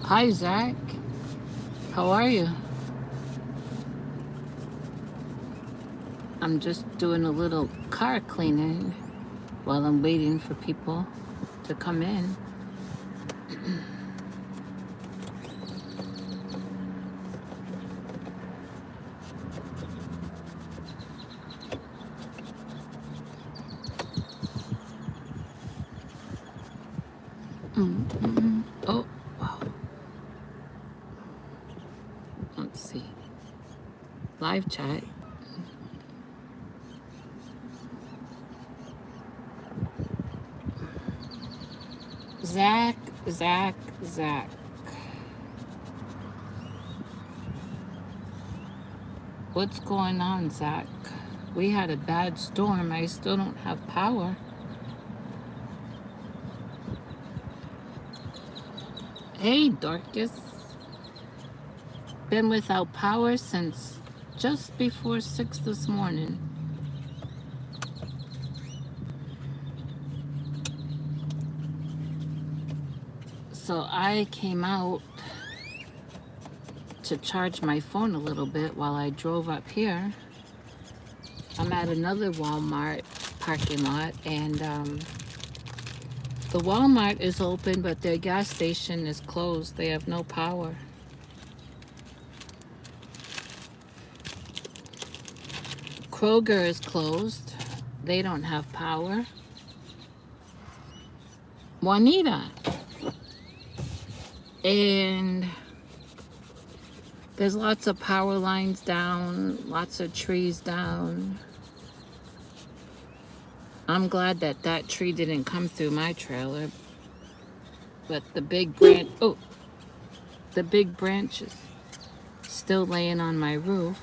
Hi, Zach. How are you? I'm just doing a little car cleaning while I'm waiting for people to come in. Oh, let's see. Live chat. Zach, Zach, Zach. What's going on, Zach? We had a bad storm. I still don't have power. Hey, Dorcas. Been without power since just before 6 this morning. So I came out to charge my phone a little bit while I drove up here. I'm at another Walmart parking lot, and the Walmart is open, but their gas station is closed. They have no power. Kroger is closed. They don't have power. Juanita. And there's lots of power lines down, lots of trees down. I'm glad that that tree didn't come through my trailer. But the big branch, the big branch is still laying on my roof.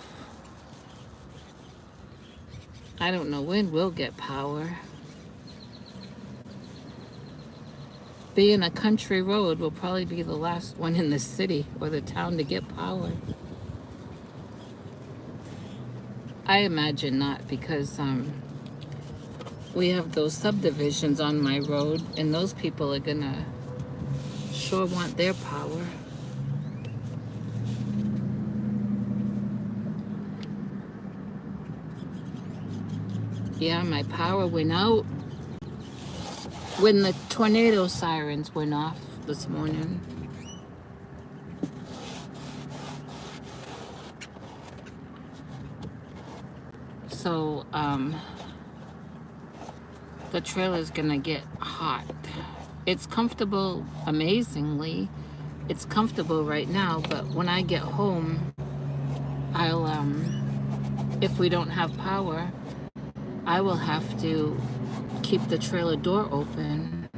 I don't know when we'll get power. Being a country road will probably be the last one in the city or the town to get power. I imagine not, because we have those subdivisions on my road, and those people are gonna sure want their power. Yeah, my power went out when the tornado sirens went off this morning. So, the trailer's gonna get hot. It's comfortable, amazingly. It's comfortable right now, but when I get home, I'll, if we don't have power, I will have to keep the trailer door open.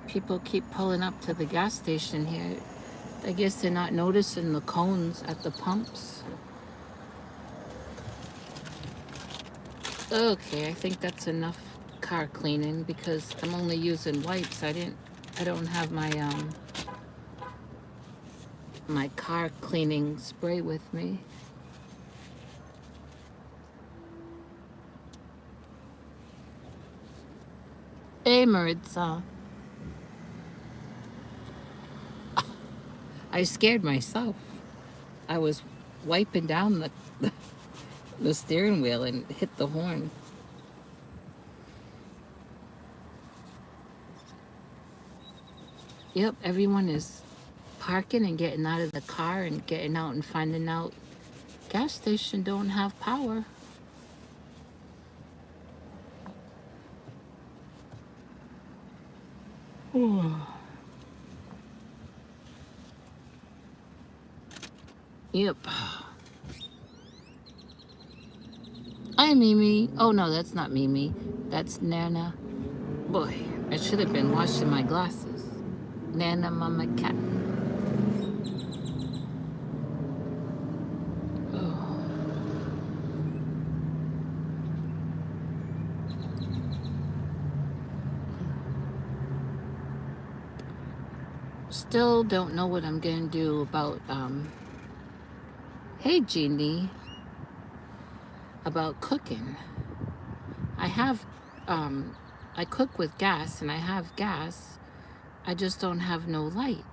People keep pulling up to the gas station here. I guess they're not noticing the cones at the pumps. Okay, I think that's enough car cleaning because I'm only using wipes. I don't have my my car cleaning spray with me. Hey, Maritza. I scared myself. I was wiping down the steering wheel and hit the horn. Yep, everyone is parking and getting out of the car and getting out and finding out gas station don't have power. Yep. Hi, Mimi. Oh, no, that's not Mimi. That's Nana. Boy, I should have been washing my glasses. Nana, Mama, Cat. Oh. Still don't know what I'm going to do about, hey, Jeannie, about cooking. I have, I cook with gas and I have gas. I just don't have no light.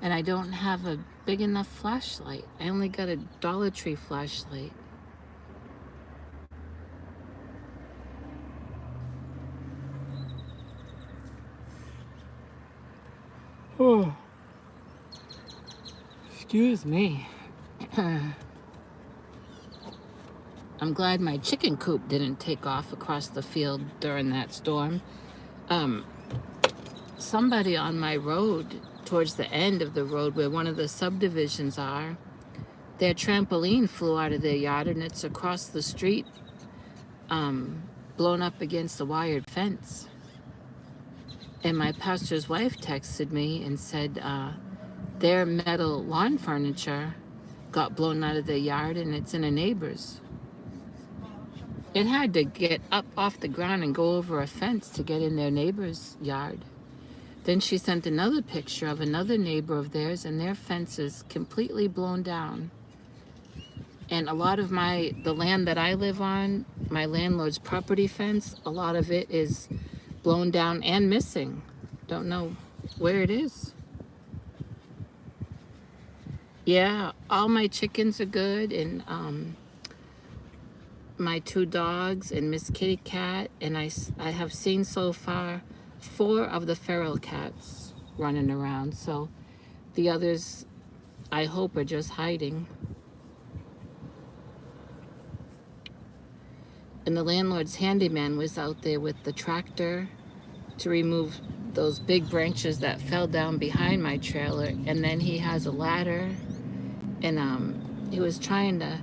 And I don't have a big enough flashlight. I only got a Dollar Tree flashlight. Oh, excuse me. I'm glad my chicken coop didn't take off across the field during that storm. Um, somebody on my road, towards the end of the road where one of the subdivisions are, their trampoline flew out of their yard and it's across the street, blown up against the wired fence. And my pastor's wife texted me and said their metal lawn furniture got blown out of their yard and it's in a neighbor's. It had to get up off the ground and go over a fence to get in their neighbor's yard. Then she sent another picture of another neighbor of theirs and their fence is completely blown down. And a lot of the land that I live on, my landlord's property fence, a lot of it is blown down and missing. Don't know where it is. Yeah, all my chickens are good, and my 2 dogs and Miss Kitty Cat, and I have seen so far 4 of the feral cats running around. So the others, I hope, are just hiding. And the landlord's handyman was out there with the tractor to remove those big branches that fell down behind my trailer. And then he has a ladder, and he was trying to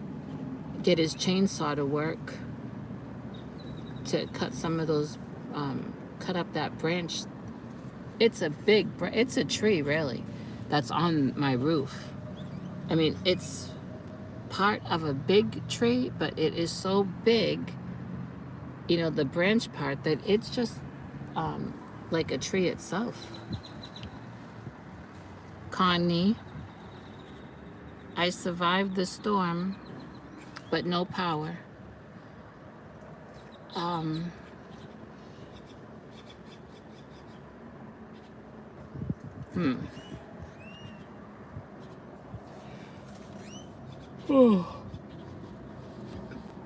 get his chainsaw to work to cut some of those, cut up that branch. It's a big, it's a tree really, that's on my roof. I mean, it's part of a big tree, but it is so big, you know, the branch part, that it's just like a tree itself. Connie, I survived the storm, but no power.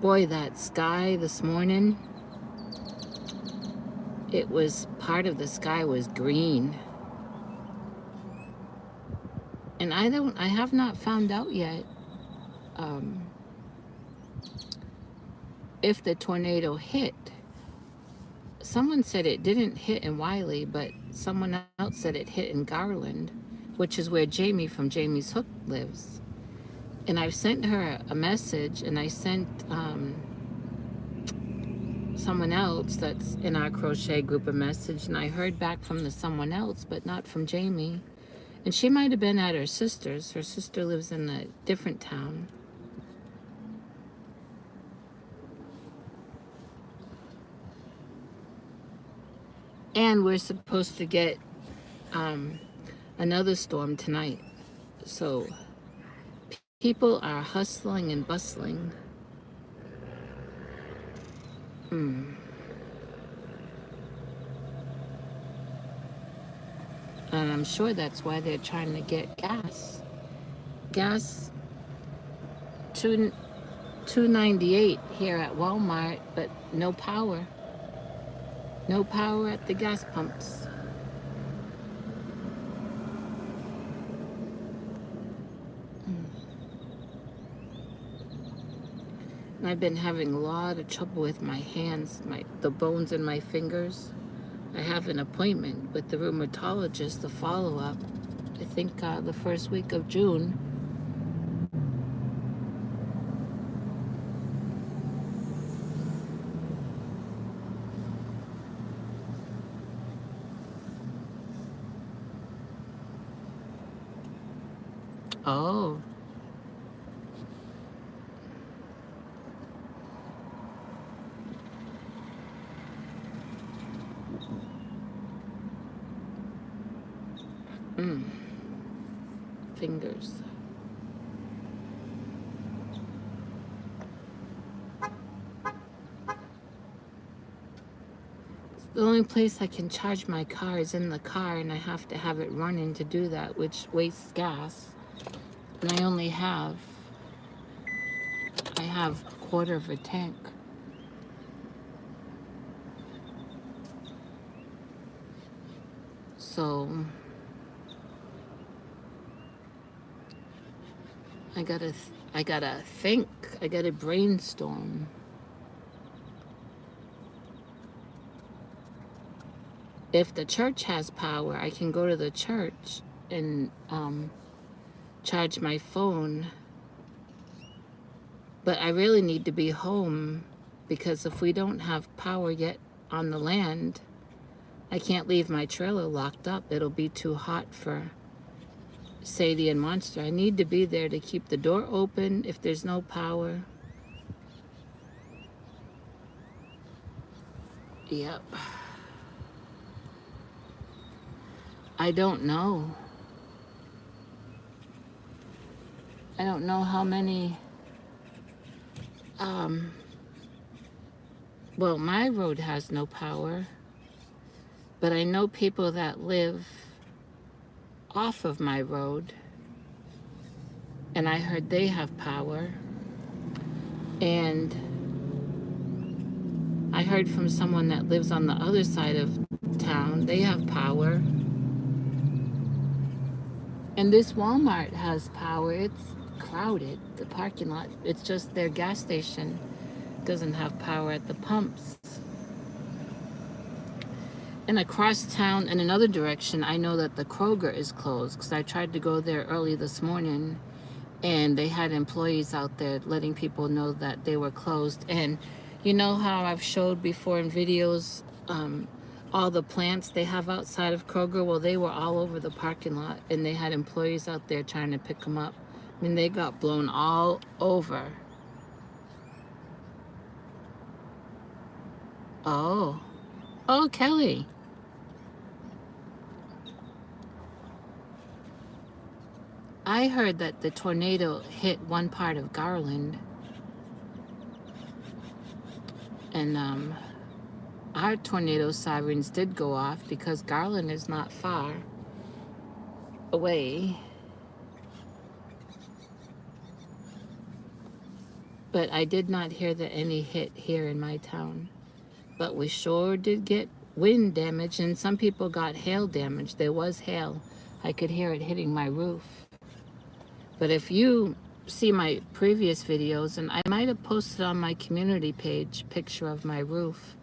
Boy, that sky this morning, it was, part of the sky was green. And I have not found out yet if the tornado hit. Someone said it didn't hit in Wiley, but someone else said it hit in Garland, which is where Jamie from Jamie's Hook lives. And I've sent her a message, and I sent someone else that's in our crochet group a message, and I heard back from the someone else, but not from Jamie. And she might have been at her sister's. Her sister lives in a different town. And we're supposed to get another storm tonight. So people are hustling and bustling. And I'm sure that's why they're trying to get gas. Gas, two, 2.98 here at Walmart, but no power. No power at the gas pumps. And I've been having a lot of trouble with my hands, the bones in my fingers. I have an appointment with the rheumatologist, the follow-up, I think the first week of June. Oh. Fingers. The only place I can charge my car is in the car, and I have to have it running to do that, which wastes gas. And I only have, a quarter of a tank. So I gotta think. I gotta brainstorm. If the church has power, I can go to the church and charge my phone. But I really need to be home, because if we don't have power yet on the land, I can't leave my trailer locked up. It'll be too hot for Sadie and Monster. I need to be there to keep the door open if there's no power. Yep. I don't know. I don't know how many. Well, my road has no power, but I know people that live off of my road, and I heard they have power. And I heard from someone that lives on the other side of town, they have power. And this Walmart has power. It's crowded, the parking lot. It's just their gas station doesn't have power at the pumps. And across town in another direction, I know that the Kroger is closed, because I tried to go there early this morning, and they had employees out there letting people know that they were closed. And you know how I've showed before in videos all the plants they have outside of Kroger? Well, they were all over the parking lot, and they had employees out there trying to pick them up. I mean, they got blown all over. Oh. Oh, Kelly. I heard that the tornado hit one part of Garland. And our tornado sirens did go off, because Garland is not far away. But I did not hear that any hit here in my town. But we sure did get wind damage, and some people got hail damage. There was hail. I could hear it hitting my roof. But if you see my previous videos, and I might have posted on my community page picture of my roof,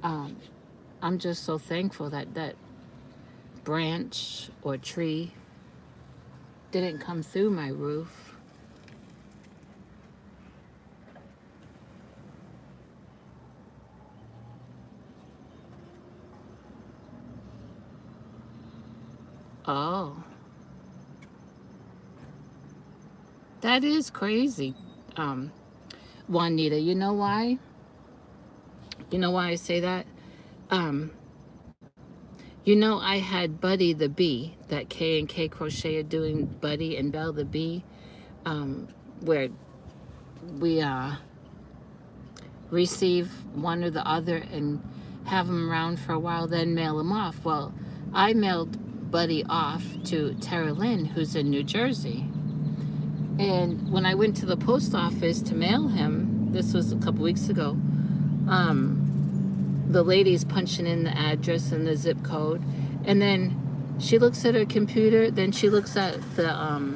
I'm just so thankful that that branch or tree didn't come through my roof. Oh, that is crazy, Juanita. You know why? You know why I say that? You know, I had Buddy the Bee, that K&K Crochet doing Buddy and Belle the Bee, where we receive one or the other and have them around for a while, then mail them off. Well, I mailed Buddy off to Tara Lynn, who's in New Jersey. And when I went to the post office to mail him, this was a couple weeks ago, the lady's punching in the address and the zip code. And then she looks at her computer, then she looks at the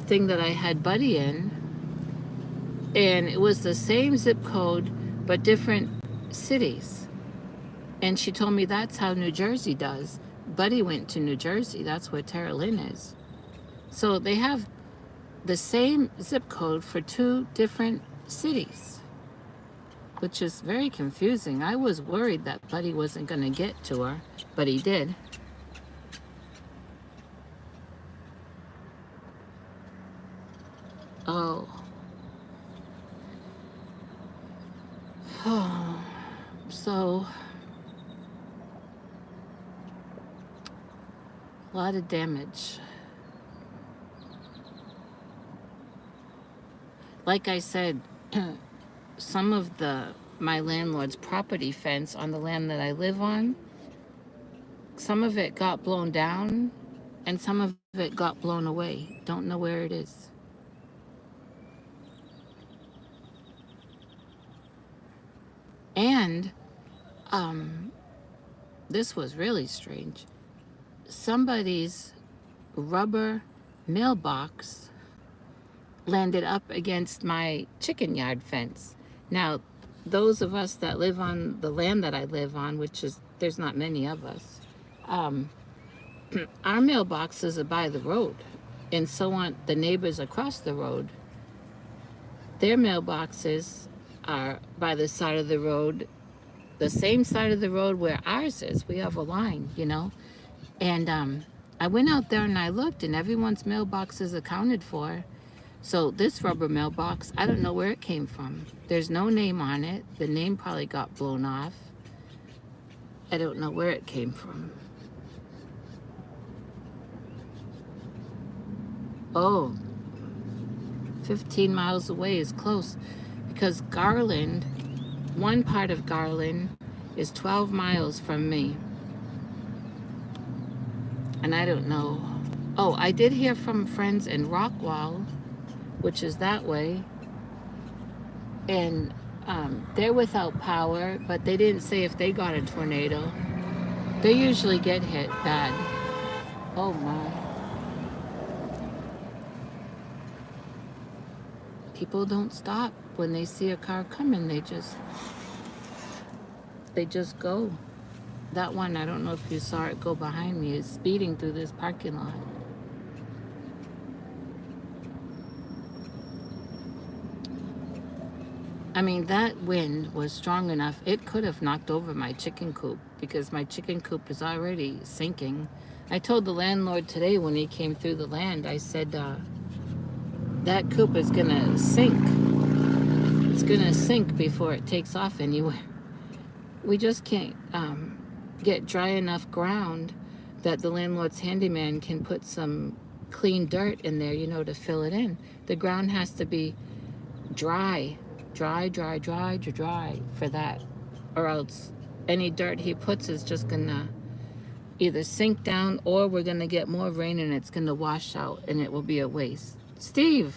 thing that I had Buddy in, and it was the same zip code but different cities. And she told me that's how New Jersey does. Buddy went to New Jersey. That's where Tara Lynn is. So they have the same zip code for two different cities, which is very confusing. I was worried that Buddy wasn't going to get to her, but he did. Oh. Oh. So, a lot of damage. Like I said, some of my landlord's property fence on the land that I live on, some of it got blown down and some of it got blown away. Don't know where it is. And this was really strange. Somebody's rubber mailbox landed up against my chicken yard fence. Now, those of us that live on the land that I live on, which is, there's not many of us, our mailboxes are by the road. And so on the neighbors across the road, their mailboxes are by the side of the road, the same side of the road where ours is. We have a line, you know. And I went out there and I looked, and everyone's mailbox is accounted for. So this rubber mailbox, I don't know where it came from. There's no name on it. The name probably got blown off. I don't know where it came from. Oh, 15 miles away is close, because Garland, one part of Garland is 12 miles from me. And I don't know. Oh, I did hear from friends in Rockwall, which is that way. And they're without power, but they didn't say if they got a tornado. They usually get hit bad. Oh my. People don't stop when they see a car coming. They just go. That one, I don't know if you saw it go behind me, is speeding through this parking lot. I mean, that wind was strong enough. It could have knocked over my chicken coop, because my chicken coop is already sinking. I told the landlord today when he came through the land, I said, that coop is going to sink. It's going to sink before it takes off anywhere. We just can't get dry enough ground that the landlord's handyman can put some clean dirt in there, you know, to fill it in. The ground has to be dry for that, or else any dirt he puts is just gonna either sink down, or we're gonna get more rain and it's gonna wash out and it will be a waste. Steve,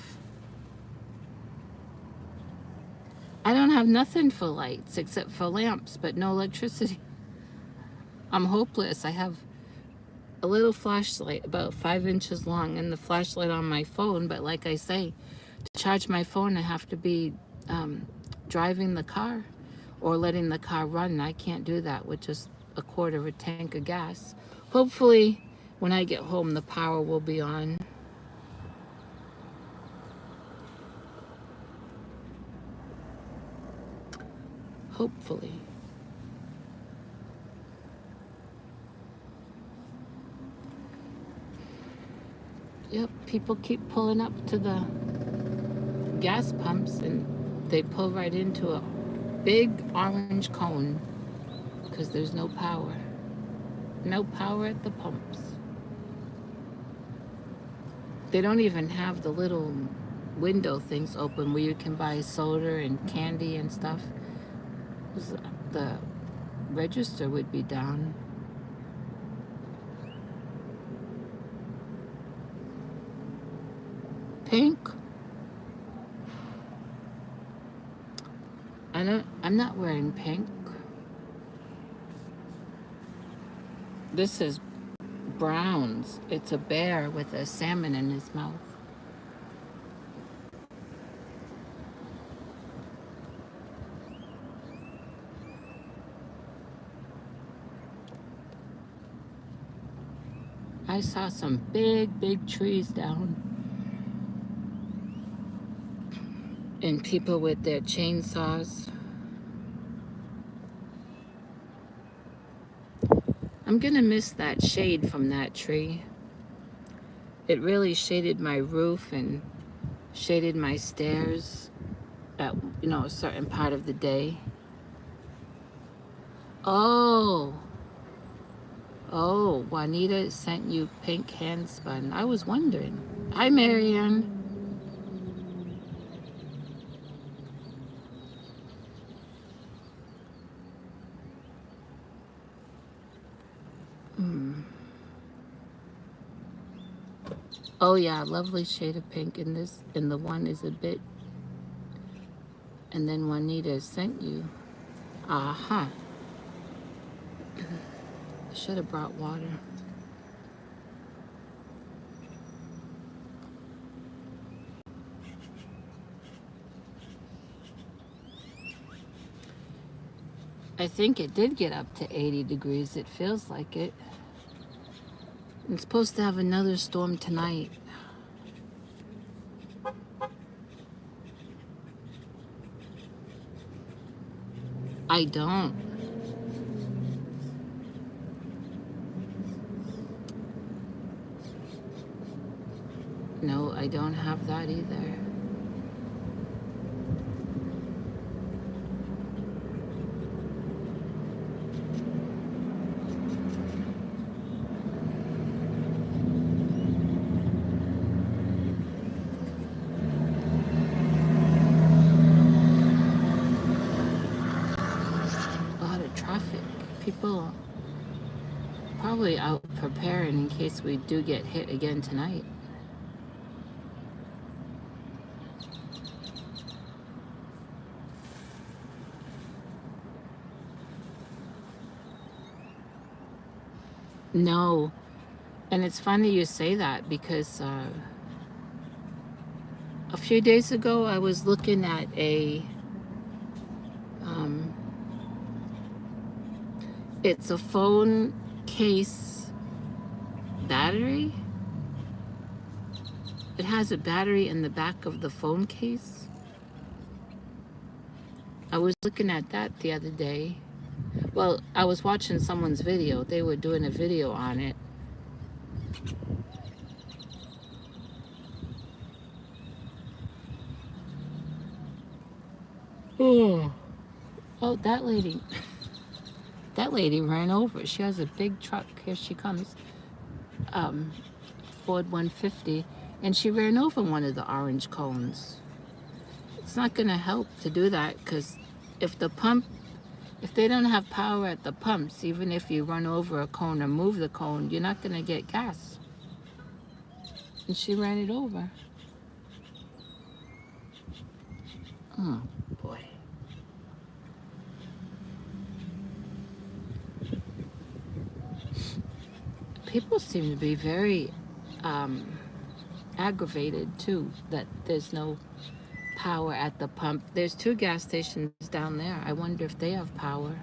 I don't have nothing for lights except for lamps, but no electricity. I'm hopeless. I have a little flashlight about 5 inches long and the flashlight on my phone, but like I say, to charge my phone I have to be driving the car or letting the car run. I can't do that with just a quarter of a tank of gas. Hopefully when I get home the power will be on. Hopefully. Yep, people keep pulling up to the gas pumps and they pull right into a big orange cone because there's no power. No power at the pumps. They don't even have the little window things open where you can buy soda and candy and stuff. The register would be down. not wearing pink. This is browns. It's a bear with a salmon in his mouth. I saw some big trees down, and people with their chainsaws. I'm gonna miss that shade from that tree. It really shaded my roof and shaded my stairs at, a certain part of the day. Oh, Juanita sent you pink handspun. I was wondering. Hi, Marianne. Oh yeah, lovely shade of pink in this, and the one is a bit, and then Juanita sent you. Uh-huh. I should have brought water. I think it did get up to 80 degrees. It feels like it. It's supposed to have another storm tonight. I don't. No, I don't have that either. A lot of traffic. People probably out preparing in case we do get hit again tonight. No. And it's funny you say that because a few days ago I was looking at it's a phone case battery. It has a battery in the back of the phone case. I was looking at that the other day. Well, I was watching someone's video. They were doing a video on it. Oh, that lady. That lady ran over. She has a big truck. Here she comes. Ford 150. And she ran over one of the orange cones. It's not going to help to do that because if they don't have power at the pumps, even if you run over a cone or move the cone, you're not going to get gas. And she ran it over. Oh, boy. People seem to be very aggravated, too, that there's no power at the pump. There's 2 gas stations down there. I wonder if they have power.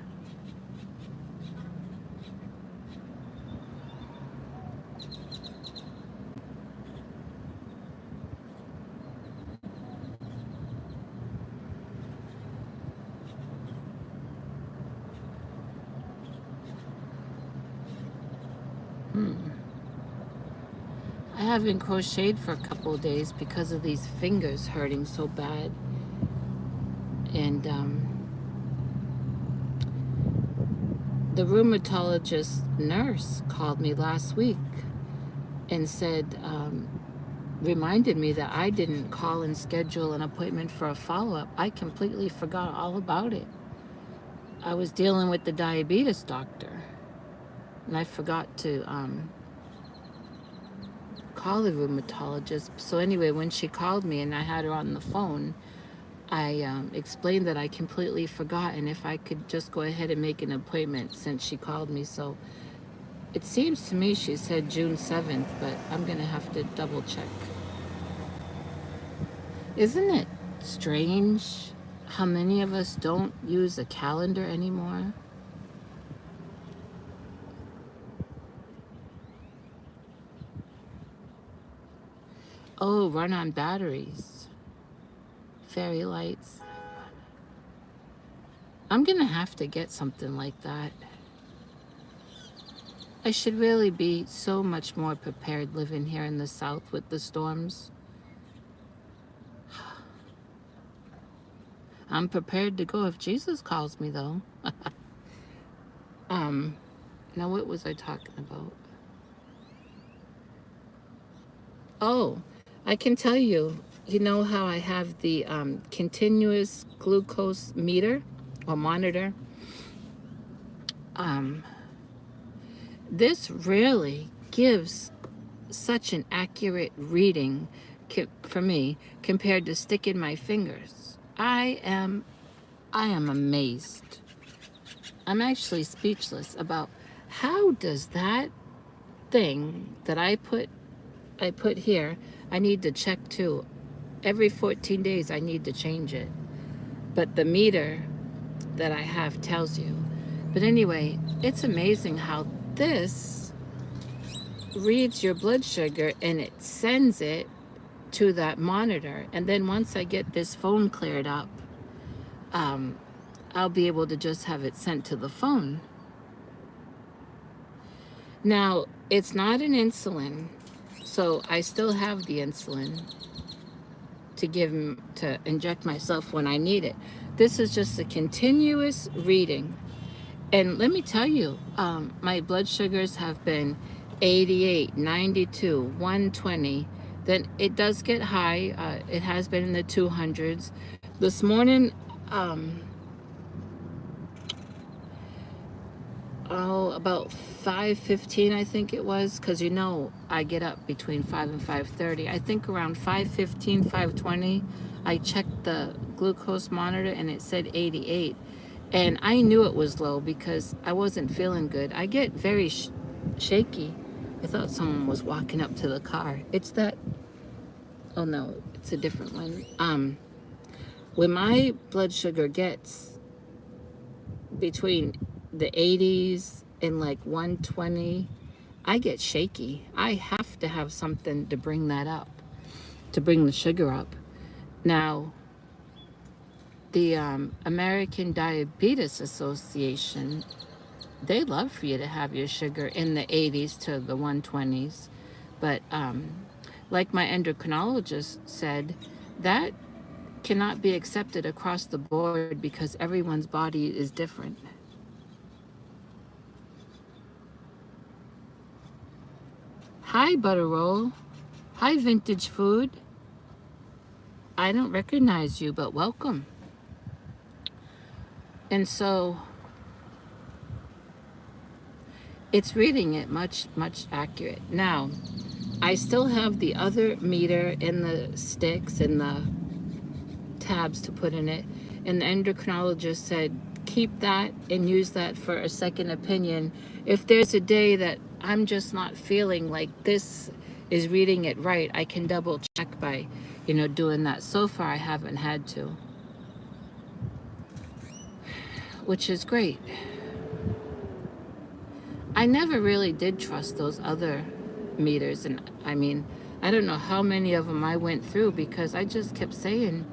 I haven't crocheted for a couple of days because of these fingers hurting so bad. And the rheumatologist nurse called me last week and said, reminded me that I didn't call and schedule an appointment for a follow-up. I completely forgot all about it. I was dealing with the diabetes doctor, and I forgot to call the rheumatologist. So anyway, when she called me and I had her on the phone, I explained that I completely forgot and if I could just go ahead and make an appointment since she called me. So it seems to me she said June 7th, but I'm going to have to double check. Isn't it strange how many of us don't use a calendar anymore? Oh, run on batteries, fairy lights. I'm going to have to get something like that. I should really be so much more prepared living here in the South with the storms. I'm prepared to go if Jesus calls me, though. um, Now what was I talking about? Oh, I can tell you. You know how I have the continuous glucose meter or monitor? Um, this really gives such an accurate reading for me compared to sticking my fingers. I am amazed. I'm actually speechless about how does that thing that I put here, I need to check too. Every 14 days I need to change it. But the meter that I have tells you. But anyway, it's amazing how this reads your blood sugar and it sends it to that monitor. And then once I get this phone cleared up, um, I'll be able to just have it sent to the phone. Now, it's not an insulin, so I still have the insulin to inject myself when I need it. This is just a continuous reading. And let me tell you, my blood sugars have been 88, 92, 120. Then it does get high. It has been in the 200s. This morning, um, about 5:15, I think it was, because you know I get up between 5 and 5:30. I think around 5:15, 5:20, I checked the glucose monitor and it said 88. And I knew it was low because I wasn't feeling good. I get very shaky. I thought someone was walking up to the car. It's that, oh no, it's a different one. When my blood sugar gets between the 80s and like 120, I get shaky. I have to have something to bring that up, to bring the sugar up. Now, the American Diabetes Association, they love for you to have your sugar in the 80s to the 120s. But like my endocrinologist said, that cannot be accepted across the board because everyone's body is different. Hi, Butter Roll. Hi, Vintage Food. I don't recognize you, but welcome. And so it's reading it much, much accurate. Now, I still have the other meter in the sticks and the tabs to put in it. And the endocrinologist said, keep that and use that for a second opinion. If there's a day that I'm just not feeling like this is reading it right, I can double check by, doing that. So far, I haven't had to, which is great. I never really did trust those other meters. And I mean, I don't know how many of them I went through because I just kept saying,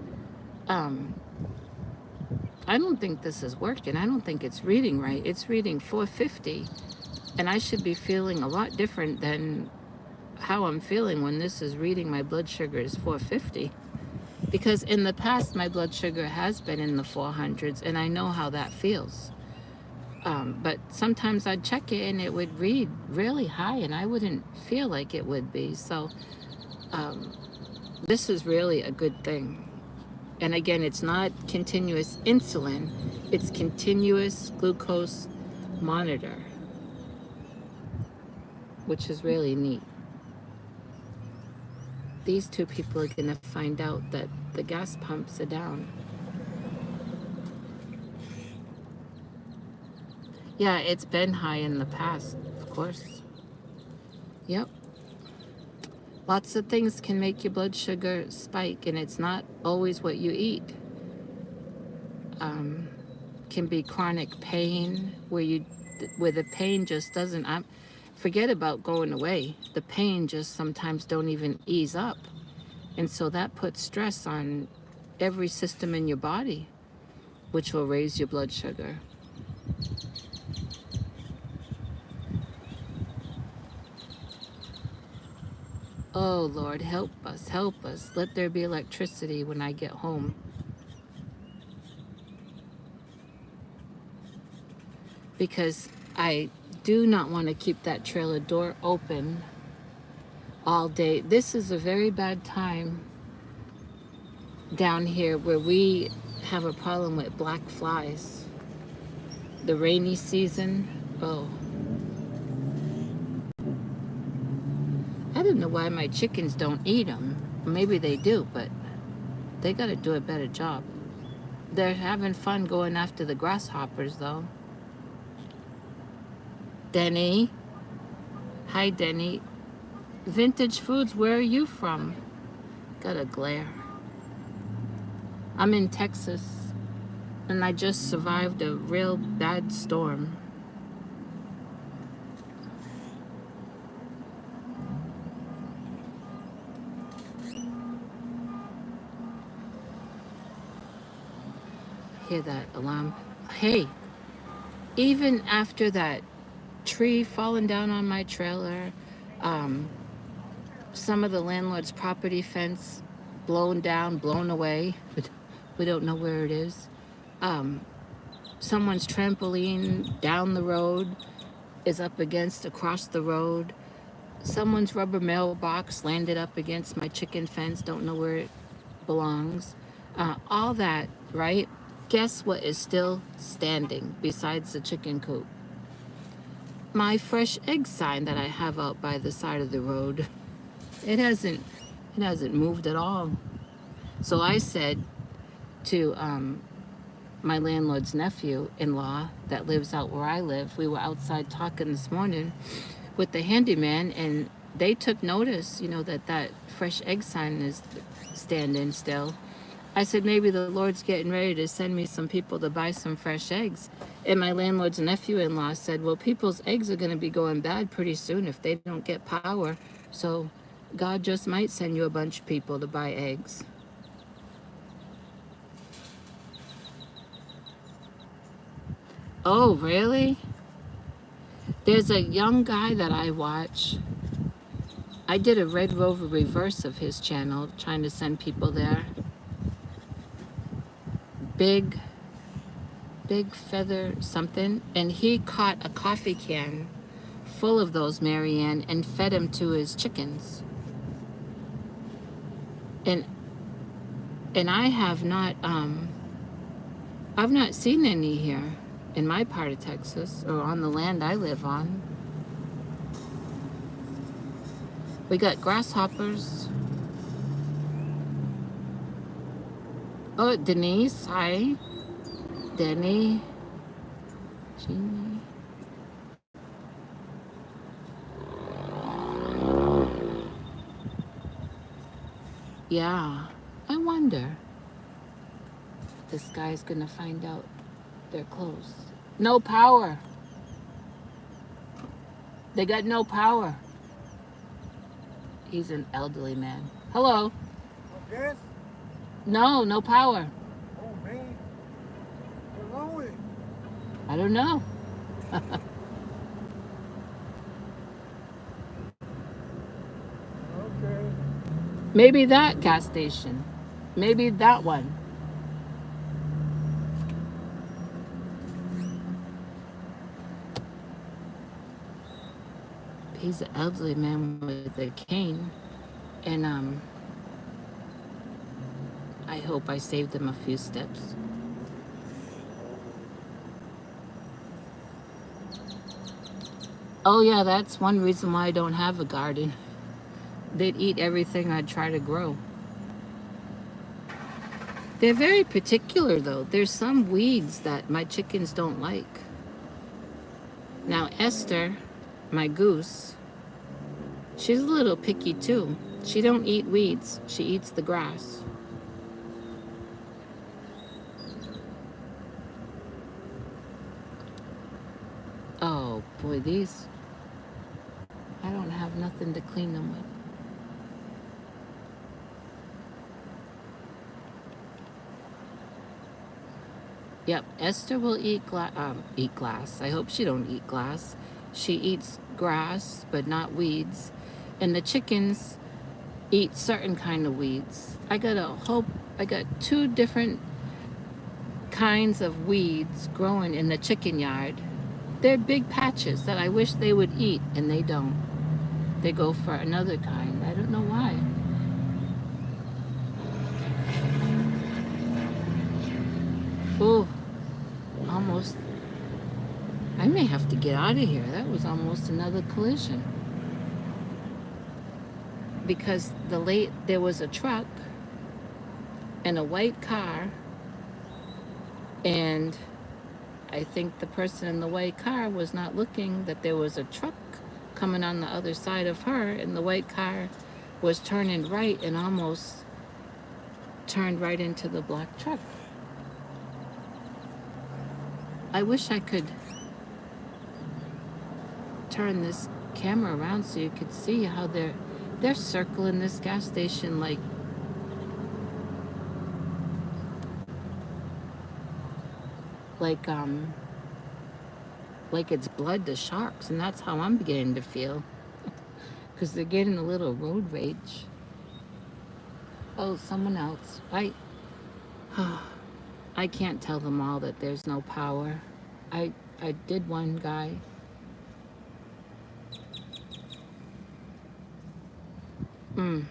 I don't think this is working. I don't think it's reading right. It's reading 450. And I should be feeling a lot different than how I'm feeling when this is reading my blood sugar is 450. Because in the past, my blood sugar has been in the 400s, and I know how that feels. But sometimes I'd check it and it would read really high, and I wouldn't feel like it would be. So this is really a good thing. And again, it's not continuous insulin, it's continuous glucose monitor, which is really neat. These two people are going to find out that the gas pumps are down. Yeah, it's been high in the past, of course. Yep. Lots of things can make your blood sugar spike, and it's not always what you eat. Um, can be chronic pain where the pain just doesn't forget about going away. The pain just sometimes don't even ease up, and so that puts stress on every system in your body, which will raise your blood sugar. Oh Lord, help us, help us. Let there be electricity when I get home, because I do not want to keep that trailer door open all day. This is a very bad time down here where we have a problem with black flies. The rainy season. Oh, I don't know why my chickens don't eat them. Maybe they do, but they got to do a better job. They're having fun going after the grasshoppers, though. Denny. Hi, Denny. Vintage Foods, where are you from? Got a glare. I'm in Texas, and I just survived a real bad storm. Hear that alarm? Hey, even after that tree falling down on my trailer, um, some of the landlord's property fence blown down, blown away. We don't know where it is. Um, someone's trampoline down the road is up against across the road. Someone's rubber mailbox landed up against my chicken fence. Don't know where it belongs. All that, right? Guess what is still standing besides the chicken coop? My fresh egg sign that I have out by the side of the road. It hasn't moved at all. So I said to my landlord's nephew-in-law that lives out where I live, we were outside talking this morning with the handyman, and they took notice, that fresh egg sign is standing still. I said, maybe the Lord's getting ready to send me some people to buy some fresh eggs. And my landlord's nephew-in-law said, well, people's eggs are going to be going bad pretty soon if they don't get power. So God just might send you a bunch of people to buy eggs. Oh, really? There's a young guy that I watch. I did a Red Rover reverse of his channel, trying to send people there. Big feather something. And he caught a coffee can full of those, Marianne, and fed him to his chickens. And I have not I've not seen any here in my part of Texas or on the land I live on. We got grasshoppers. Oh, Denise, hi. Denny. Jeannie. Yeah, I wonder if this guy's gonna find out they're closed. No power. They got no power. He's an elderly man. Hello. Yes? No power. Oh, man. What's wrong with it? I don't know. Okay. Maybe that gas station. Maybe that one. He's an elderly man with a cane. And I hope I saved him a few steps. Oh yeah, that's one reason why I don't have a garden. They'd eat everything I try to grow. They're very particular though. There's some weeds that my chickens don't like. Now, Esther, my goose, she's a little picky too. She don't eat weeds. She eats the grass. Oh boy, these, I don't have nothing to clean them with. Yep, Esther will eat glass. I hope she don't eat glass. She eats grass, but not weeds. And the chickens eat certain kind of weeds. I got two different kinds of weeds growing in the chicken yard. They're big patches that I wish they would eat, and they don't. They go for another kind. I don't know why. Oh, almost. I may have to get out of here. That was almost another collision. Because there was a truck and a white car, and I think the person in the white car was not looking that there was a truck coming on the other side of her, and the white car was turning right and almost turned right into the black truck. I wish I could turn this camera around so you could see how they're circling this gas station like um like it's blood to sharks, and that's how I'm beginning to feel, because they're getting a little road rage. Oh, someone else. I can't tell them all that there's no power. I did one guy. Mm.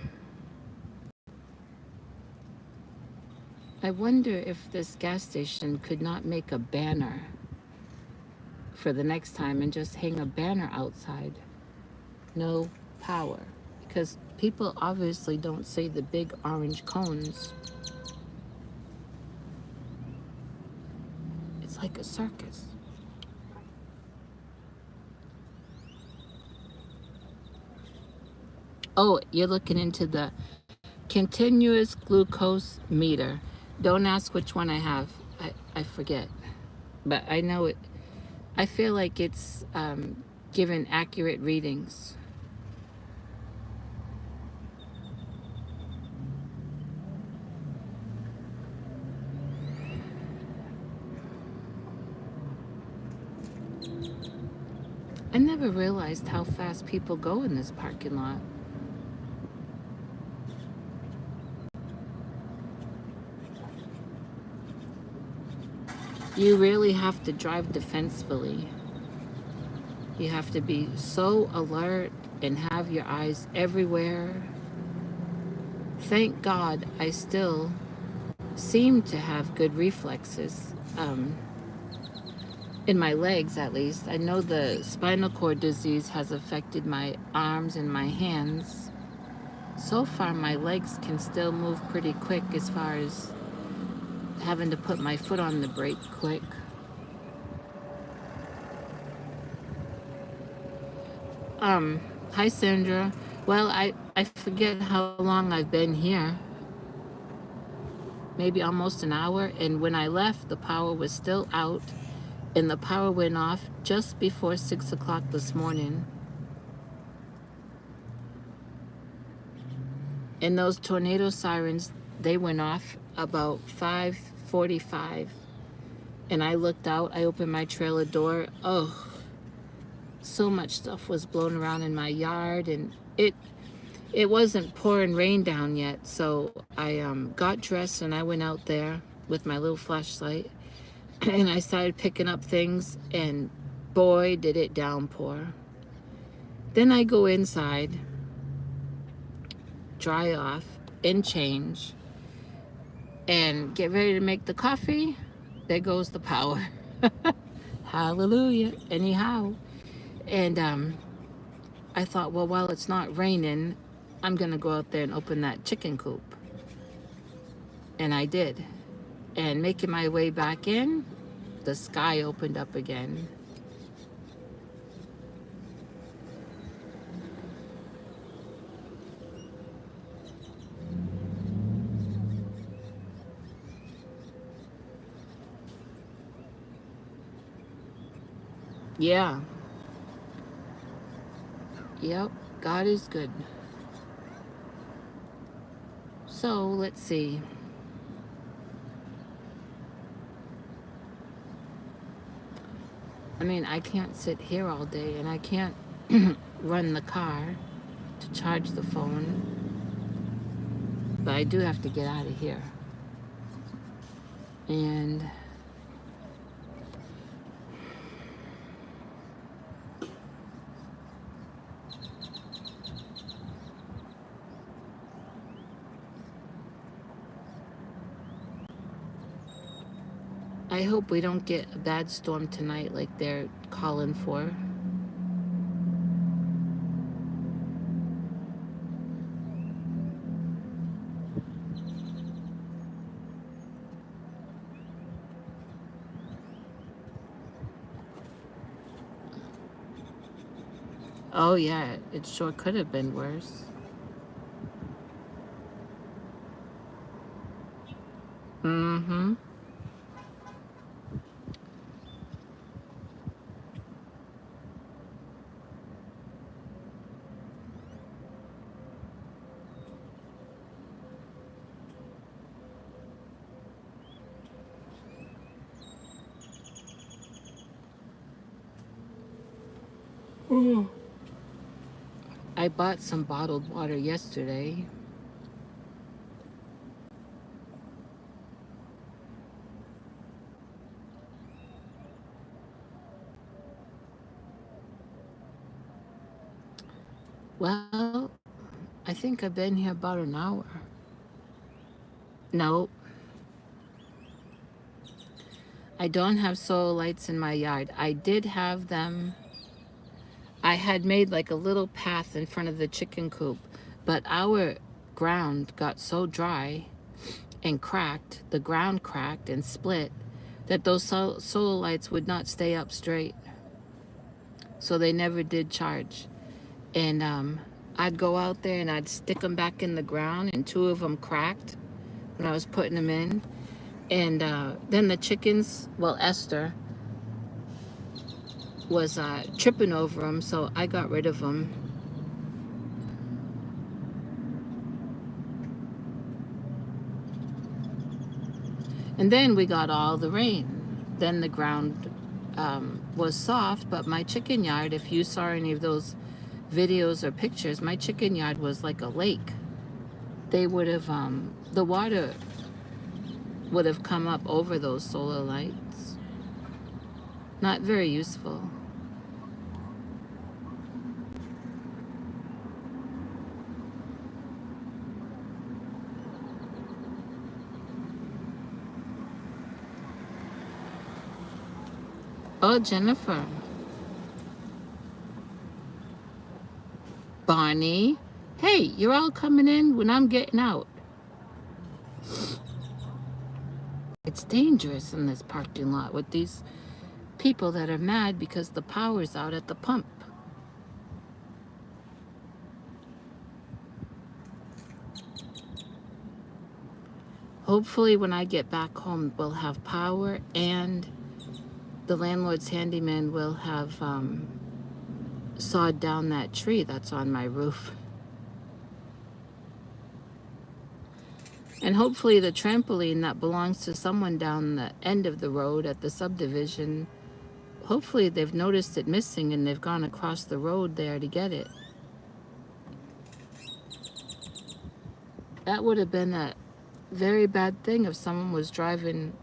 I wonder if this gas station could not make a banner for the next time and just hang a banner outside. No power. Because people obviously don't see the big orange cones. It's like a circus. Oh, you're looking into the continuous glucose meter. Don't ask which one I have. I forget. But I know it. I feel like it's given accurate readings. I never realized how fast people go in this parking lot. You really have to drive defensively. You have to be so alert and have your eyes everywhere. Thank God I still seem to have good reflexes. In my legs, at least. I know the spinal cord disease has affected my arms and my hands. So far, my legs can still move pretty quick as far as having to put my foot on the brake quick. Hi Sandra. Well, I forget how long I've been here. Maybe almost an hour. And when I left, the power was still out. And the power went off just before 6 o'clock this morning. And those tornado sirens, they went off about 5:45. And I looked out, I opened my trailer door. Oh, so much stuff was blown around in my yard, and it wasn't pouring rain down yet. So I got dressed and I went out there with my little flashlight, and I started picking up things, and boy, did it downpour. Then I go inside, dry off, and change, and get ready to make the coffee. There goes the power. Hallelujah. Anyhow. And I thought, well, while it's not raining, I'm going to go out there and open that chicken coop. And I did. And making my way back in, the sky opened up again. Yeah. Yep. God is good. So let's see. I mean, I can't sit here all day and I can't run the car to charge the phone, but I do have to get out of here. And I hope we don't get a bad storm tonight like they're calling for. Oh, yeah, it sure could have been worse. Mm-hmm. I bought some bottled water yesterday. Well, I think I've been here about an hour. Nope, I don't have solar lights in my yard. I did have them. I had made like a little path in front of the chicken coop, but our ground got so dry and cracked, the ground cracked and split, that those solar lights would not stay up straight. So they never did charge. And I'd go out there and I'd stick them back in the ground, and two of them cracked when I was putting them in. And then the chickens, well, Esther was tripping over them, so I got rid of them. And then we got all the rain. Then the ground was soft, but my chicken yard, if you saw any of those videos or pictures, my chicken yard was like a lake. They would have, the water would have come up over those solar lights. Not very useful. Oh, Jennifer. Bonnie. Hey, you're all coming in when I'm getting out. It's dangerous in this parking lot with these people that are mad because the power's out at the pump. Hopefully when I get back home, we'll have power, and the landlord's handyman will have sawed down that tree that's on my roof. And hopefully the trampoline that belongs to someone down the end of the road at the subdivision, hopefully they've noticed it missing and they've gone across the road there to get it. That would have been a very bad thing if someone was driving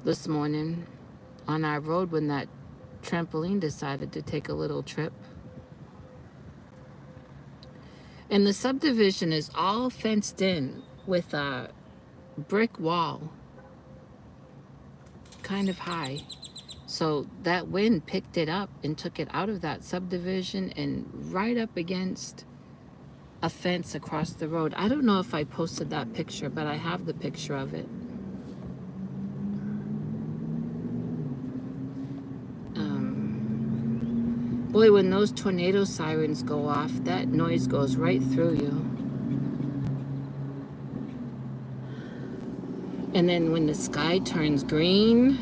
this morning on our road when that trampoline decided to take a little trip. And the subdivision is all fenced in with a brick wall, kind of high. So that wind picked it up and took it out of that subdivision and right up against a fence across the road. I don't know if I posted that picture, but I have the picture of it. Boy, when those tornado sirens go off, that noise goes right through you. And then when the sky turns green,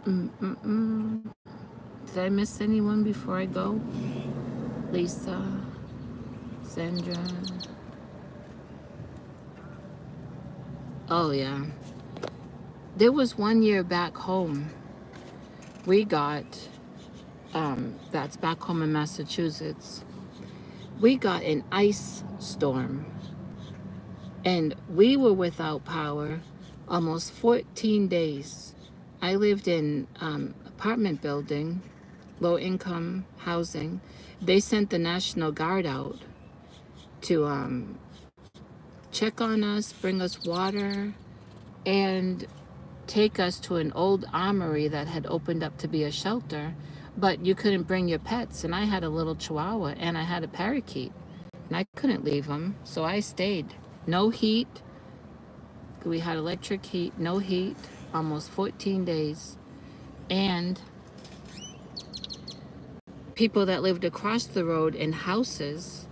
Mm-mm-mm. Did I miss anyone before I go? Lisa, Sandra. Oh, yeah. There was 1 year back home. We got, that's back home in Massachusetts. We got an ice storm and we were without power almost 14 days. I lived in apartment building, low income housing. They sent the National Guard out to check on us, bring us water, and take us to an old armory that had opened up to be a shelter, but you couldn't bring your pets. And I had a little chihuahua and I had a parakeet, and I couldn't leave them, so I stayed. No heat. We had electric heat, no heat, almost 14 days. And people that lived across the road in houses,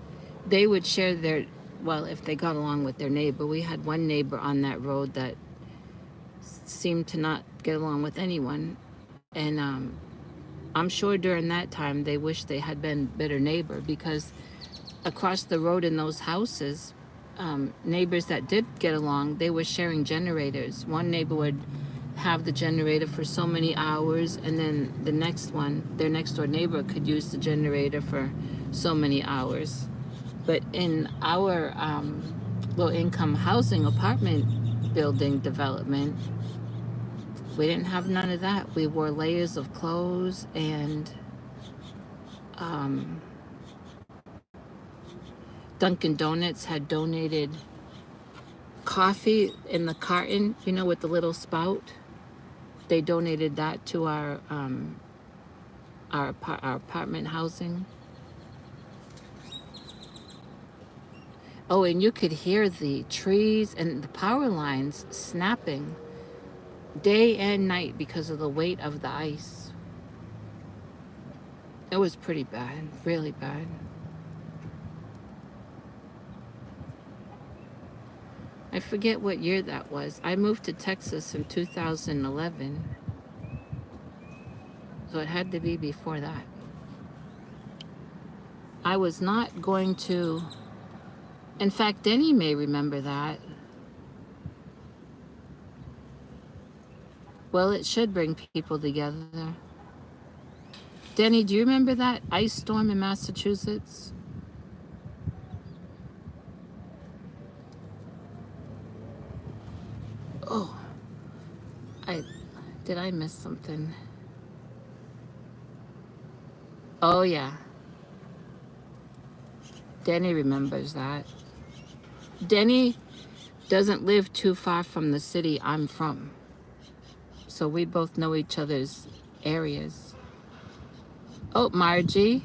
they would share their, well, if they got along with their neighbor. We had one neighbor on that road that seemed to not get along with anyone. And I'm sure during that time they wished they had been better neighbor, because across the road in those houses, neighbors that did get along, they were sharing generators. One neighbor would have the generator for so many hours, and then the next one, their next door neighbor, could use the generator for so many hours. But in our low income housing apartment building development, we didn't have none of that. We wore layers of clothes, and um, Dunkin' Donuts had donated coffee in the carton, you know, with the little spout. They donated that to our apartment housing. Oh, and you could hear the trees and the power lines snapping day and night because of the weight of the ice. It was pretty bad, really bad. I forget what year that was. I moved to Texas in 2011, so it had to be before that. I was not going to, in fact, Denny may remember that. Well, it should bring people together. Denny, do you remember that ice storm in Massachusetts? Oh, I did I miss something? Oh yeah, Denny remembers that. Denny doesn't live too far from the city I'm from, so we both know each other's areas. Oh, Margie.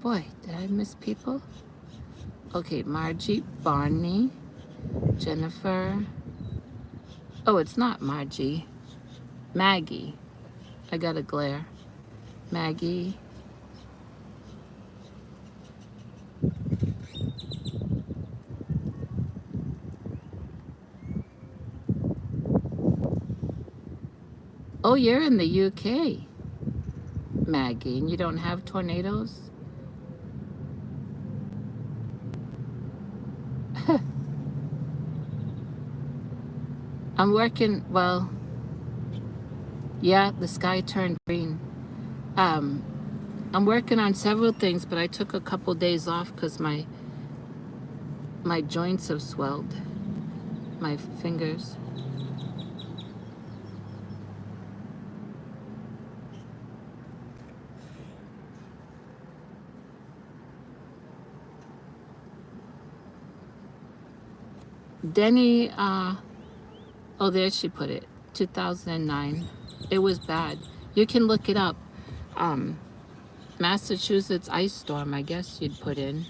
Boy, did I miss people? Okay, Margie, Barney, Jennifer. Oh, it's not Margie. Maggie. I got a glare. Maggie. Oh, you're in the UK, Maggie, and you don't have tornadoes? I'm working, well, yeah, the sky turned green. Um, I'm working on several things, but I took a couple days off because my joints have swelled, my fingers. Denny, oh, there she put it, 2009. It was bad. You can look it up. Um, Massachusetts ice storm, I guess you'd put in.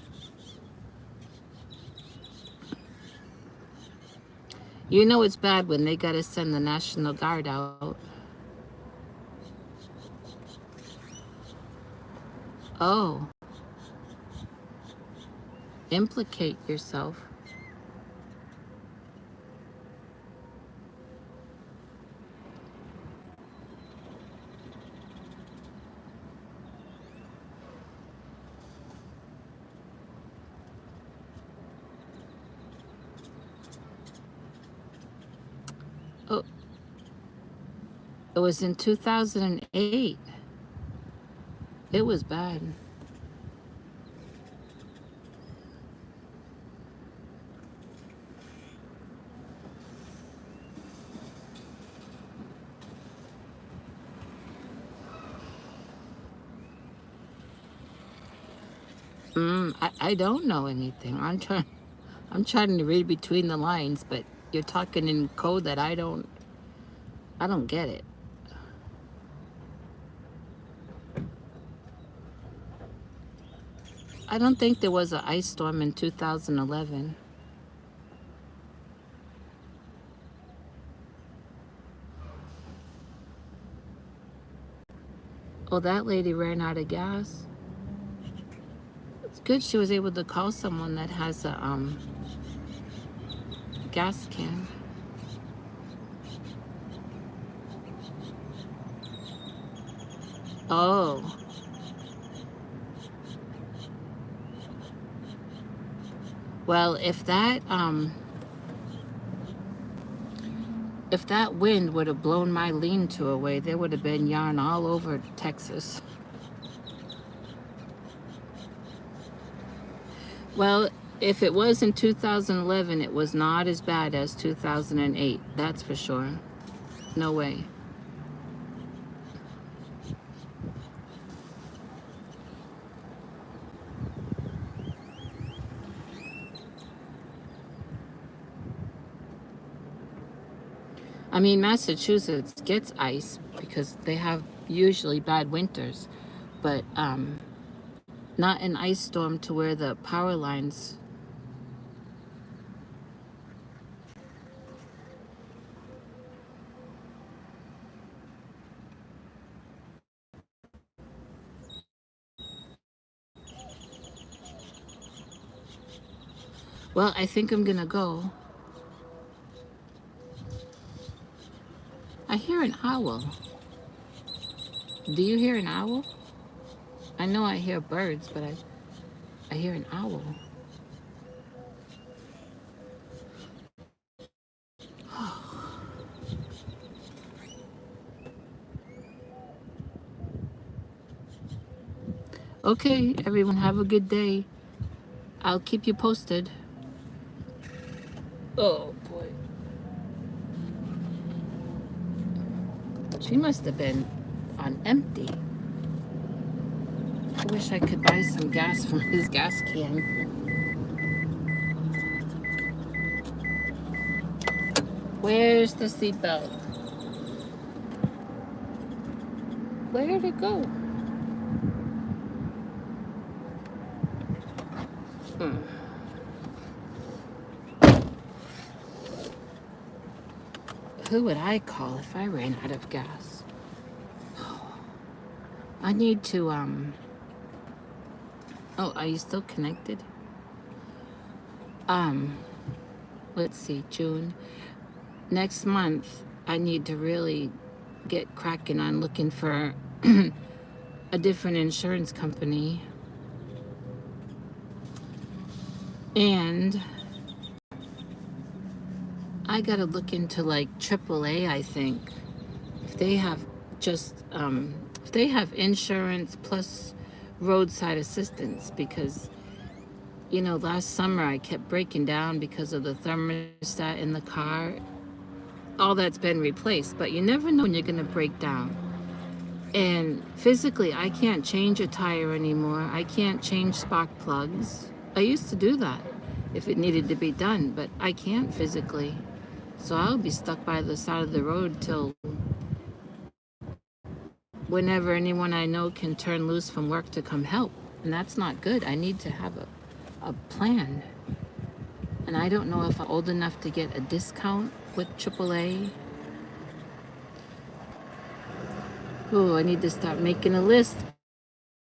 You know it's bad when they gotta send the National Guard out. Oh, implicate yourself. It was in 2008. It was bad. I don't know anything. I'm trying to read between the lines, but you're talking in code that I don't get it. I don't think there was an ice storm in 2011. Oh, that lady ran out of gas. It's good she was able to call someone that has a gas can. Oh, well, if that wind would have blown my lean-to away, there would have been yarn all over Texas. Well, if it was in 2011, it was not as bad as 2008. That's for sure. No way. I mean, Massachusetts gets ice because they have usually bad winters, but not an ice storm to where the power lines. Well, I think I'm gonna go. I hear an owl. Do you hear an owl? I know I hear birds, but I hear an owl. Okay, everyone, have a good day. I'll keep you posted. Oh boy. She must have been on empty. I wish I could buy some gas from his gas can. Where's the seatbelt? Where'd it go? Hmm. Who would I call if I ran out of gas? I need to, oh, are you still connected? Let's see, June. Next month, I need to really get cracking on looking for a different insurance company. And I gotta look into like AAA, I think. If they have if they have insurance plus roadside assistance, because last summer I kept breaking down because of the thermostat in the car. All that's been replaced, but you never know when you're gonna break down. And physically, I can't change a tire anymore. I can't change spark plugs. I used to do that if it needed to be done, but I can't physically. So I'll be stuck by the side of the road till whenever anyone I know can turn loose from work to come help. And that's not good. I need to have a plan. And I don't know if I'm old enough to get a discount with AAA. Oh, I need to start making a list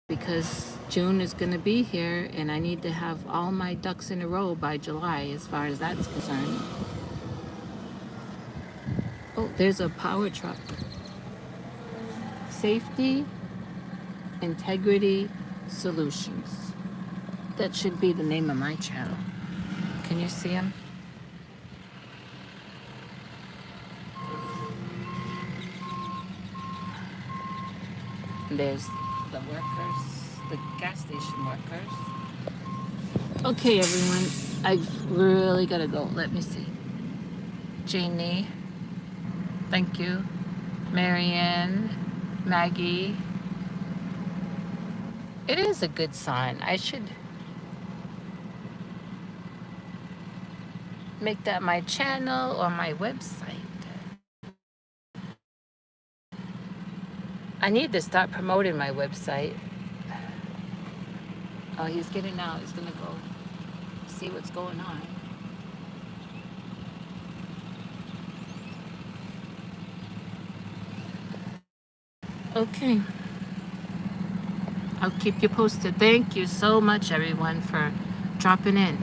because June is going to be here and I need to have all my ducks in a row by July as far as that's concerned. Oh, there's a power truck. Safety, Integrity Solutions. That should be the name of my channel. Can you see him? There's the workers, the gas station workers. Okay, everyone, I really gotta go. Let me see. Jeannie, thank you. Marianne, Maggie. It is a good sign. I should make that my channel or my website. I need to start promoting my website. Oh, he's getting out. He's gonna go see what's going on. Okay. I'll keep you posted. Thank you so much, everyone, for dropping in.